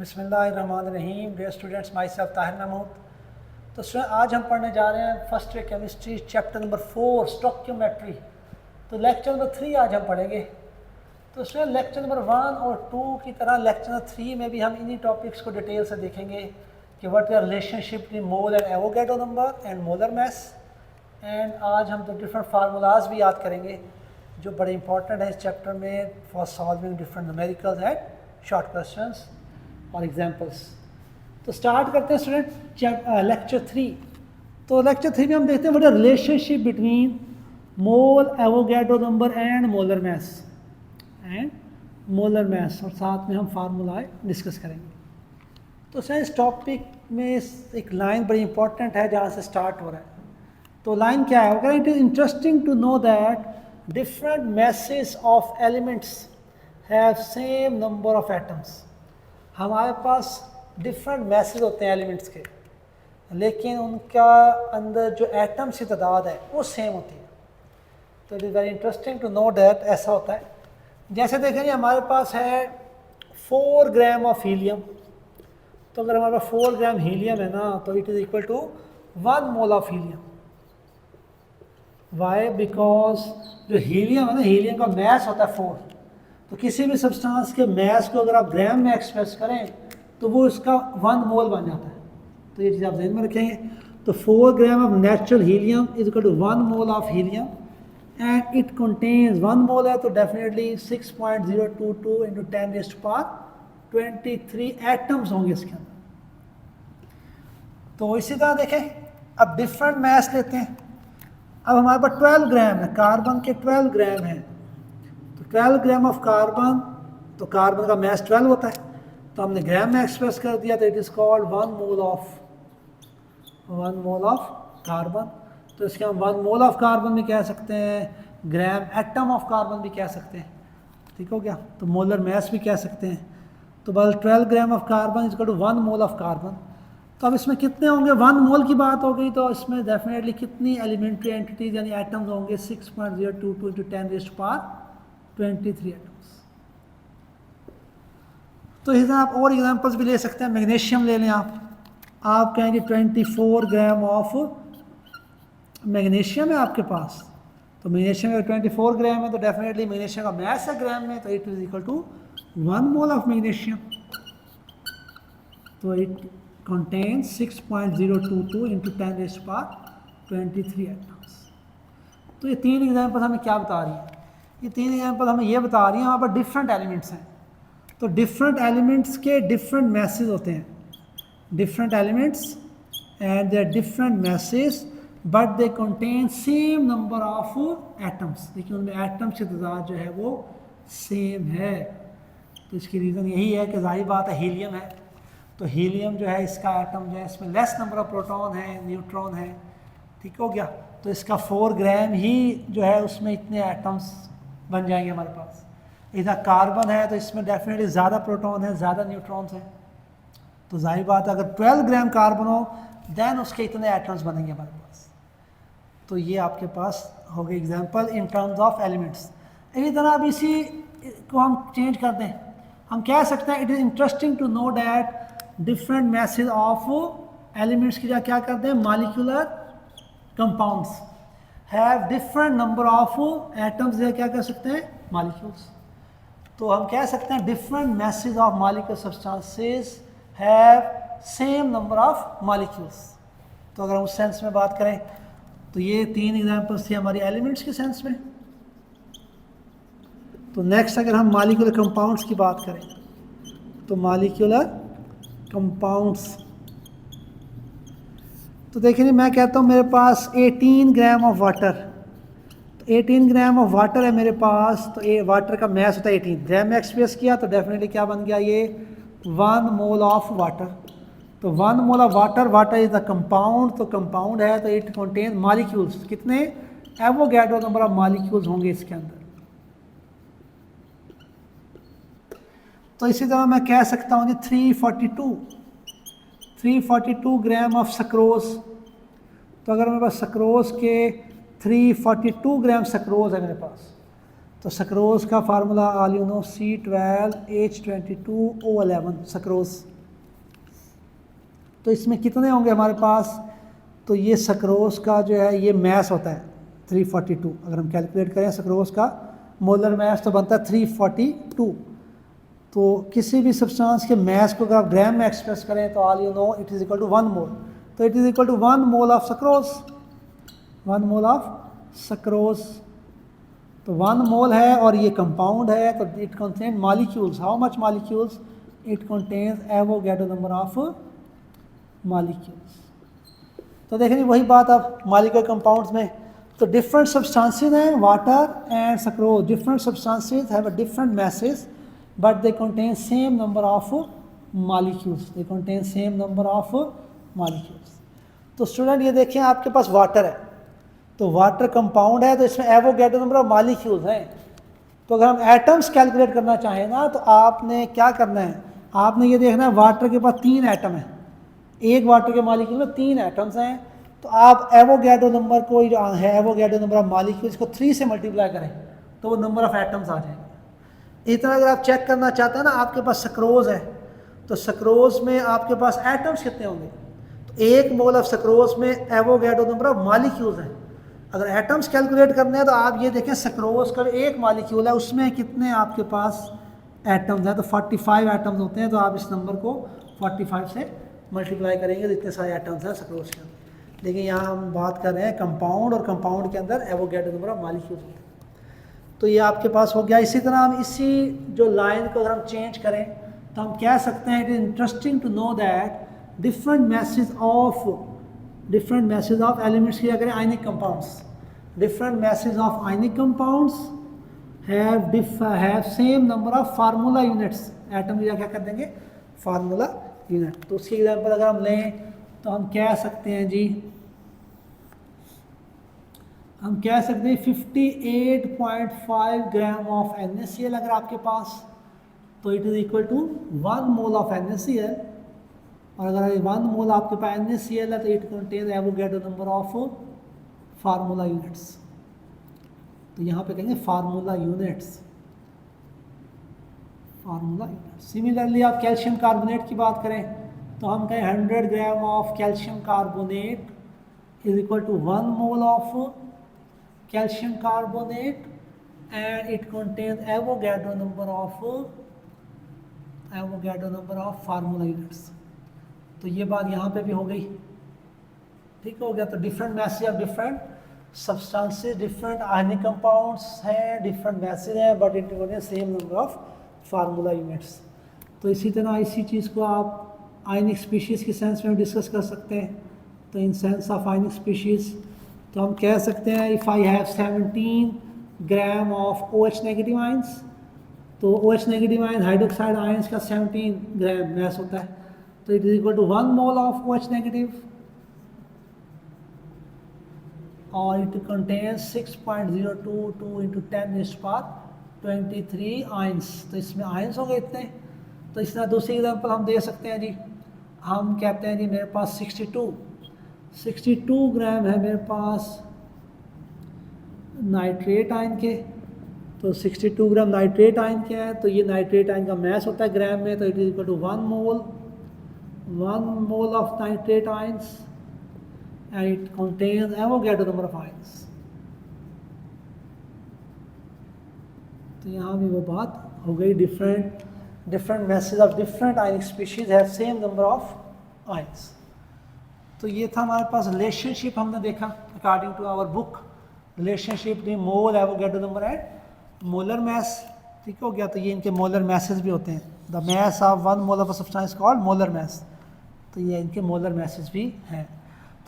बिस्मिल्लाहिर्रहमानिर्रहीम। Dear students, my self Tahir Mahmood. तो student आज हम पढ़ने जा रहे हैं first year chemistry chapter number 4 stoichiometry. तो लेक्चर नंबर 3 आज हम पढ़ेंगे। तो स्टूडेंट लेक्चर नंबर 1 और 2 की तरह लेक्चर नंबर 3 में भी हम इन्हीं टॉपिक्स को डिटेल से देखेंगे कि what is relationship between mole and Avogadro number and molar mass. And आज हम डिफरेंट फार्मूलाज भी याद करेंगे जो बड़े इंपॉर्टेंट हैं इस चैप्टर में for solving different numericals and short questions और एग्जांपल्स। तो स्टार्ट करते हैं स्टूडेंट लेक्चर 3। तो लेक्चर 3 में हम देखते हैं what is relationship between mole Avogadro number and molar mass और साथ में हम फार्मूला डिस्कस करेंगे। तो सर इस टॉपिक में एक लाइन बड़ी इंपॉर्टेंट है जहाँ से स्टार्ट हो रहा है। तो लाइन क्या है? अगर it is interesting to know that different masses of elements have same number of atoms. हमारे पास डिफरेंट masses होते हैं एलिमेंट्स के, लेकिन उनका अंदर जो एटम्स की तादाद है वो सेम होती है। तो it is very interesting to know that ऐसा होता है। जैसे देखेंगे हमारे पास है 4 ग्राम ऑफ हीलियम। तो अगर हमारे पास 4 ग्राम हीलियम है ना, तो it is equal to 1 mole of helium. Why? Because जो हीलियम है ना, हीलियम का मैस होता है 4। तो किसी भी सब्सटेंस के मैस को अगर आप ग्राम में एक्सप्रेस करें तो वो इसका 1 मोल बन जाता है। तो ये चीज़ आप ध्यान में रखेंगे। तो 4 gram of natural helium is equal to 1 mole of helium and it contains 1 mole है तो डेफिनेटली 6.022 इंटू 10⁻23 एटम्स होंगे इसके अंदर। तो इसी तरह देखें, अब डिफरेंट मैस लेते हैं। अब हमारे पास 12 ग्राम है, कार्बन के 12 ग्राम है। तो 12 ग्राम ऑफ कार्बन, तो कार्बन का मैस 12 होता है, तो हमने ग्राम में एक्सप्रेस कर दिया। तो it is called 1 mole of carbon. तो इसके हम 1 मोल ऑफ कार्बन भी कह सकते हैं, ग्राम एटम ऑफ कार्बन भी कह सकते हैं। ठीक हो गया? तो मोलर मैस भी कह सकते हैं। तो बस 12 gram of carbon is equal to 1 mole of carbon. तो अब इसमें कितने होंगे? 1 मोल की बात हो गई, तो इसमें डेफिनेटली कितनी एलिमेंट्री एंटिटीज यानी एटम्स होंगे? 6.022 इंटू 10⁻23 एटम्स। तो इस तरह आप और एग्जांपल्स भी ले सकते हैं। मैग्नीशियम ले लें आप कहेंगे 24 ग्राम ऑफ मैग्नीशियम है आपके पास। तो मैग्नीशियम में 24 ग्राम है तो डेफिनेटली मैग्नीशियम का मैस है ग्राम में, तो it is equal to 1 mole of magnesium. तो इट contains 6.022 इंटू 10⁻23 एटम्स। तो ये 3 एग्जाम्पल हमें क्या बता रही हैं? ये 3 एग्जाम्पल हमें ये बता रही हैं वहाँ पर डिफरेंट एलिमेंट्स हैं। तो डिफरेंट एलिमेंट्स के डिफरेंट मैसेज होते हैं, different elements and their different masses but they contain same number of atoms. देखिए उनमें एटम्स की तादाद जो है वो सेम है। तो इसकी रीज़न यही है कि जाहिर बात है हीलियम है, तो हीलियम जो है इसका एटम जो है इसमें लेस नंबर ऑफ प्रोटॉन है, न्यूट्रॉन है। ठीक हो गया? तो इसका 4 ग्राम ही जो है उसमें इतने एटम्स बन जाएंगे हमारे पास। इधर कार्बन है तो इसमें डेफिनेटली ज़्यादा प्रोटॉन है, ज़्यादा न्यूट्रॉन्स हैं। तो जाहिर बात है अगर 12 ग्राम कार्बन हो देन उसके इतने एटम्स बनेंगे हमारे पास। तो ये आपके पास हो गए example in terms of elements. इसी तरह अब इसी को हम चेंज कर दें, हम कह सकते हैं it is interesting to know that different masses of elements की क्या करते हैं? Molecular compounds have different number of atoms, क्या कर सकते हैं? मॉलिक्यूल्स। तो हम कह सकते हैं different masses of molecular substances have same number of molecules. तो अगर हम उस सेंस में बात करें तो ये 3 एग्जांपल्स थे हमारी एलिमेंट्स के सेंस में। तो नेक्स्ट अगर हम मॉलिक्यूलर कंपाउंड्स की बात करें तो मॉलिक्यूलर कंपाउंड्स, तो देखिए मैं कहता हूँ मेरे पास 18 ग्राम ऑफ वाटर। तो 18 ग्राम ऑफ वाटर है मेरे पास। तो ये वाटर का मैस होता है 18 ग्राम में एक्सप्रेस किया तो डेफिनेटली क्या बन गया? ये 1 मोल ऑफ वाटर। तो 1 mole of water, water is the compound. तो कंपाउंड है तो इट कंटेन मॉलिक्यूल्स। कितने? एवोगैड्रो नंबर ऑफ मॉलिक्यूल्स होंगे इसके अंदर। तो इसी तरह मैं कह सकता हूँ जी 342 ग्राम ऑफ सक्रोज। तो अगर मेरे पास सक्रोज के 342 ग्राम सक्रोज है मेरे पास, तो सक्रोज का formula all you no C12H22O11 sucrose. तो इसमें कितने होंगे हमारे पास, तो ये सक्रोज का जो है ये मैस होता है 342। अगर हम कैलकुलेट करें सक्रोज का मोलर मैस तो बनता है 342। तो किसी भी सब्सटेंस के मैस को अगर आप ग्राम में एक्सप्रेस करें तो all you know it is equal to 1 mole. तो it is equal to 1 mole of sucrose, 1 mole of sucrose. तो 1 मोल है और ये कंपाउंड है, तो it contain molecules. How much molecules? It contains Avogadro number of molecules. तो देखें वही बात अब मॉलिक्यूलर कंपाउंड्स में, तो डिफरेंट सब्सटेंसेस हैं water and sucrose. Different substances have a different masses but they contain same number of molecules, they contain same number of molecules. तो student ये देखें आपके पास वाटर है, तो वाटर कंपाउंड है, तो इसमें एवोगाड्रो नंबर ऑफ मॉलिक्यूल्स हैं। तो अगर हम एटम्स कैलकुलेट करना चाहें ना तो आपने क्या करना है, आपने ये देखना है वाटर के पास 3 एटम हैं, एक वाटर के मॉलिक्यूल में 3 एटम्स हैं। तो आप एवोगाड्रो नंबर को जो है एवोगाड्रो नंबर ऑफ मॉलिक्यूल्स को 3 से मल्टीप्लाई करें तो वो नंबर ऑफ एटम्स आ जाएंगे। इतना अगर आप चेक करना चाहते हैं ना, आपके पास सक्रोज है तो सक्रोज में आपके पास एटम्स कितने होंगे, तो 1 मोल ऑफ सक्रोज में एवोगाड्रो नंबर ऑफ मॉलिक्यूल्स हैं। अगर एटम्स कैलकुलेट करने हैं तो आप ये देखें सक्रोज का एक मॉलिक्यूल है उसमें कितने आपके पास एटम्स हैं, तो 45 एटम्स होते हैं। तो आप इस नंबर को 45 से मल्टीप्लाई करेंगे तो इतने सारे एटम्स हैं सक्रोज के अंदर। लेकिन यहाँ हम बात कर रहे हैं कंपाउंड, और कंपाउंड के अंदर एवोगाड्रो नंबर ऑफ मॉलिक्यूल्स होते हैं। तो ये आपके पास हो गया। इसी तरह हम इसी जो लाइन को अगर हम चेंज करें तो हम कह सकते हैं it is interesting to know that different masses of elements की अगर ionic compounds, different masses of ionic compounds have same number of formula units. Atom की क्या कर देंगे, फार्मूला यूनिट। तो उसकी एग्जांपल अगर हम लें तो हम कह सकते हैं जी, हम कह सकते हैं 58.5 ग्राम ऑफ NaCl अगर आपके पास, तो it is equal to 1 mole of NaCl। और अगर 1 मोल आपके पास NaCl है तो it contain Avogadro number of formula units. तो यहाँ पे कहेंगे formula units, formula unit. Similarly आप कैल्शियम कार्बोनेट की बात करें तो हम कहें 100 gram of calcium carbonate is equal to 1 mole of calcium carbonate and it contain Avogadro number of formula units. तो ये बात यहाँ पे भी हो गई, ठीक हो गया। तो different masses of different substances, different ionic compounds हैं, डिफरेंट मैसेज हैं but it contain same number of formula units. तो इसी तरह इसी चीज़ को आप आयनिक स्पीशीज़ की सेंस में डिस्कस कर सकते हैं। तो in sense of ionic species तो हम कह सकते हैं if I have 17 gram of OH negative ions, तो OH negative ion hydroxide ions का 17 ग्राम मैस होता है, तो it is equal to 1 mole of OH negative और इट कंटेन्स 6.022 इंटू 10⁻23 आयंस। तो इसमें आयंस हो गए इतने। तो इस तरह दूसरी एग्जांपल हम दे सकते हैं जी, हम कहते हैं जी मेरे पास 62 ग्राम है मेरे पास नाइट्रेट आयन के, तो 62 ग्राम नाइट्रेट आयन के हैं, तो ये नाइट्रेट आयन का मैस होता है ग्राम में, तो it is equal to 1 mole of nitrate ions and it contains Avogadro number of ions. तो यहाँ भी वो बात हो गई, different masses of different ionic species have same number of ions. तो ये था हमारे पास रिलेशनशिप हमने देखा according to our book, relationship between mole Avogadro number and molar mass. ठीक हो गया। तो ये इनके मोलर मैसेज भी होते हैं, the mass of 1 mole of a substance called molar mass. तो ये इनके मोलर मैसेज भी हैं।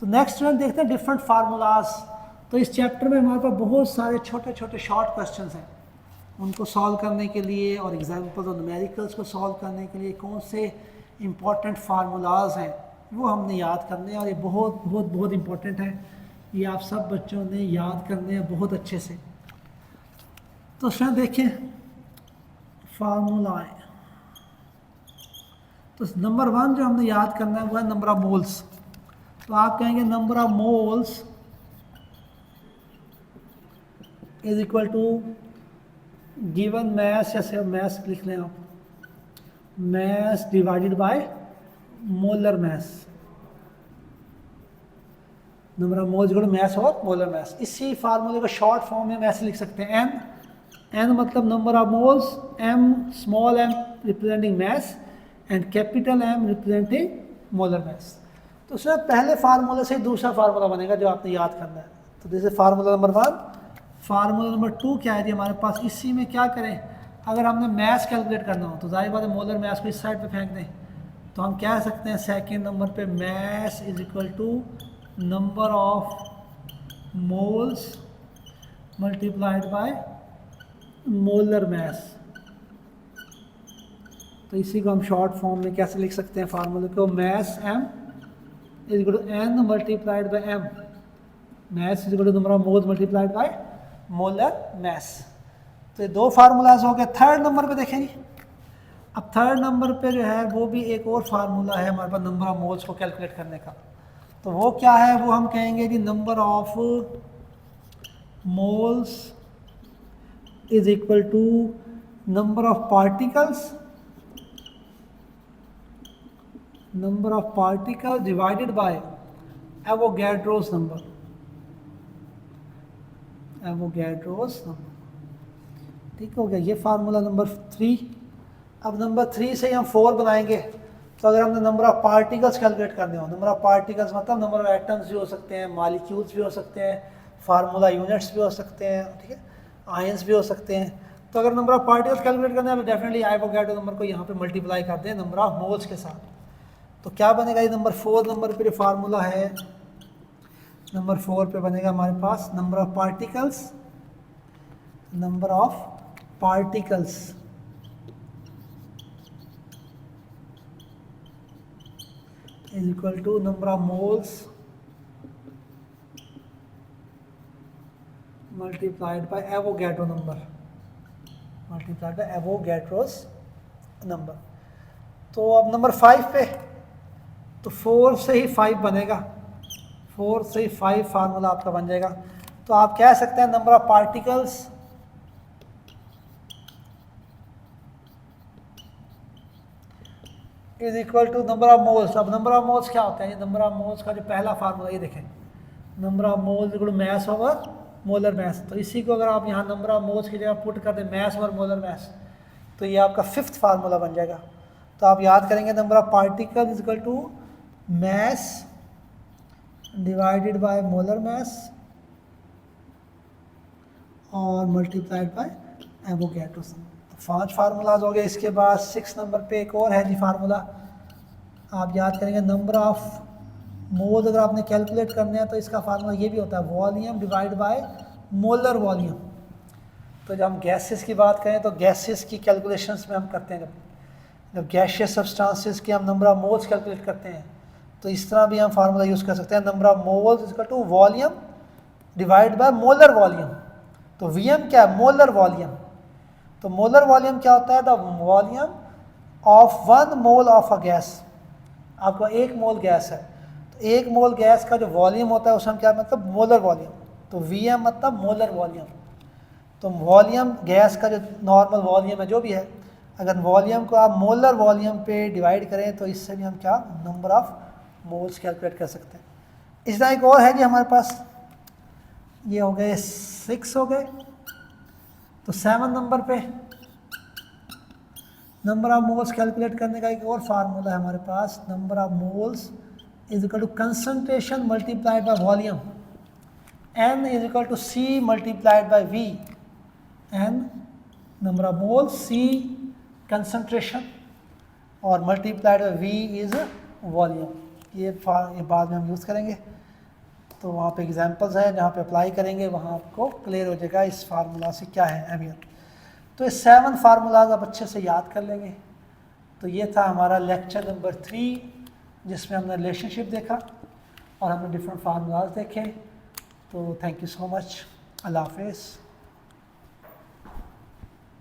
तो नेक्स्ट में देखते हैं डिफरेंट फार्मूलाज। तो इस चैप्टर में हमारे पास बहुत सारे छोटे छोटे शॉर्ट क्वेश्चन हैं, उनको सॉल्व करने के लिए और एग्जाम्पल्स और न्यूमेरिकल्स को सॉल्व करने के लिए कौन से इंपॉर्टेंट फार्मूलाज हैं वो हमने याद करने हैं, और ये बहुत बहुत बहुत इंपॉर्टेंट है, ये आप सब बच्चों ने याद करने हैं बहुत अच्छे से। तो शायद देखें फार्मूला है, तो नंबर 1 जो हमने याद करना है वो है नंबर ऑफ मोल्स। तो आप कहेंगे number of moles is equal to given mass, जैसे मैस लिख लें आप, mass divided by molar mass, number of moles equal to mass और मोलर मैस। इसी फार्मूले को शॉर्ट फॉर्म में हम ऐसे लिख सकते हैं, एन मतलब number of moles, M small M representing mass and capital M representing molar mass. तो उसमें पहले फार्मूले से दूसरा फार्मूला बनेगा जो आपने याद करना है। तो जैसे फार्मूला नंबर 1, फार्मूला नंबर 2 क्या है जी हमारे पास, इसी में क्या करें, अगर हमने मैस कैलकुलेट करना हो तो जाहिर बात है मोलर मैस को इस साइड पे फेंक दें, तो हम कह सकते हैं सेकेंड नंबर पे mass is equal to number of moles multiplied by molar mass. तो इसी को हम शॉर्ट फॉर्म में कैसे लिख सकते हैं फार्मूले को, mass M is equal to N multiplied by M, mass is equal to number of moles multiplied by molar mass. तो ये दो फार्मूलाज हो गए। थर्ड नंबर पे देखें जी, अब थर्ड नंबर पे जो है वो भी एक और फार्मूला है हमारे पास नंबर ऑफ मोल्स को कैलकुलेट करने का। तो वो क्या है, वो हम कहेंगे जी number of moles is equal to number of particles, number of particle divided by Avogadro's number, Avogadro's number. ठीक हो गया ये फार्मूला नंबर 3। अब नंबर 3 से हम 4 बनाएंगे। तो अगर हमने नंबर ऑफ पार्टिकल्स कैलकुलेट करने हो, नंबर ऑफ पार्टिकल्स मतलब नंबर ऑफ एटम्स भी हो सकते हैं, मॉलिक्यूल्स भी हो सकते हैं, फार्मूला यूनिट्स भी हो सकते हैं, ठीक है, आयंस भी हो सकते हैं। तो अगर नंबर ऑफ पार्टिकल्स कैलकुलेट करना है तो डेफिनेटली एवोगैड्रो नंबर को यहाँ पे मल्टीप्लाई कर दें नंबर ऑफ मोल्स के साथ। तो क्या बनेगा ये नंबर 4 नंबर पे फार्मूला है, नंबर 4 पे बनेगा हमारे पास number of particles, number of particles is equal to number of moles multiplied by Avogadro number, multiplied by Avogadro's number। तो अब नंबर 5 पे, तो 4 से ही 5 बनेगा, 4 से ही 5 फार्मूला आपका बन जाएगा। तो आप कह सकते हैं number of particles is equal to number of moles. अब नंबर ऑफ मोल्स क्या होता है, ये नंबर ऑफ मोल्स का जो पहला फार्मूला ये देखें, number of moles equal to mass over molar mass. तो इसी को अगर आप यहाँ नंबर ऑफ मोल्स की जगह पुट कर दें मैस ओवर मोलर मैस, तो ये आपका 5th फार्मूला बन जाएगा। तो आप याद करेंगे number of particle is equal to mass divided by molar mass और मल्टीप्लाइड बाय एवोगैड्रोस। 5 फार्मूलाज हो गए। इसके बाद 6 नंबर पे एक और है जी फार्मूला, आप याद करेंगे नंबर ऑफ मोल्स अगर आपने कैलकुलेट करने हैं तो इसका फार्मूला ये भी होता है volume divide by molar volume. तो जब हम गैसेस की बात करें तो गैसेस की कैलकुलेशंस में हम करते हैं, जब गैशियस सब्सटेंसेस के हम नंबर ऑफ मोल्स कैलकुलेट करते हैं तो इस तरह भी हम फार्मूला यूज़ कर सकते हैं, number of moles is equal to volume divide by molar volume. तो वीएम क्या है, मोलर वॉल्यूम। तो मोलर वॉल्यूम क्या होता है, the volume of 1 mole of a gas. आपका 1 मोल गैस है, तो 1 मोल गैस का जो वॉल्यूम होता है उसे हम क्या मतलब मोलर वॉल्यूम। तो वीएम मतलब मोलर वॉल्यूम। तो वॉल्यूम गैस का जो नॉर्मल वॉल्यूम है जो भी है, अगर वॉल्यूम को आप मोलर वॉल्यूम पे डिवाइड करें तो इससे भी हम क्या नंबर ऑफ मोल्स कैलकुलेट कर सकते हैं। इस तरह एक और है जी हमारे पास, ये हो गए 6 हो गए। तो 7 नंबर पे नंबर ऑफ मोल्स कैलकुलेट करने का एक और फार्मूला है हमारे पास, number of moles is equal to concentration multiplied by volume, N is equal to C multiplied by V. N number of moles, C concentration और multiplied by V is volume. ये बाद में हम यूज़ करेंगे, तो वहाँ पे एग्जांपल्स हैं जहाँ पे अप्लाई करेंगे वहाँ आपको क्लियर हो जाएगा इस फार्मूला से क्या है अहमियत। तो ये 7 फार्मूलाज आप अच्छे से याद कर लेंगे। तो ये था हमारा लेक्चर नंबर 3 जिसमें हमने रिलेशनशिप देखा और हमने डिफरेंट फार्मूलाज देखे। तो थैंक यू सो मच, अल्लाह हाफिज़।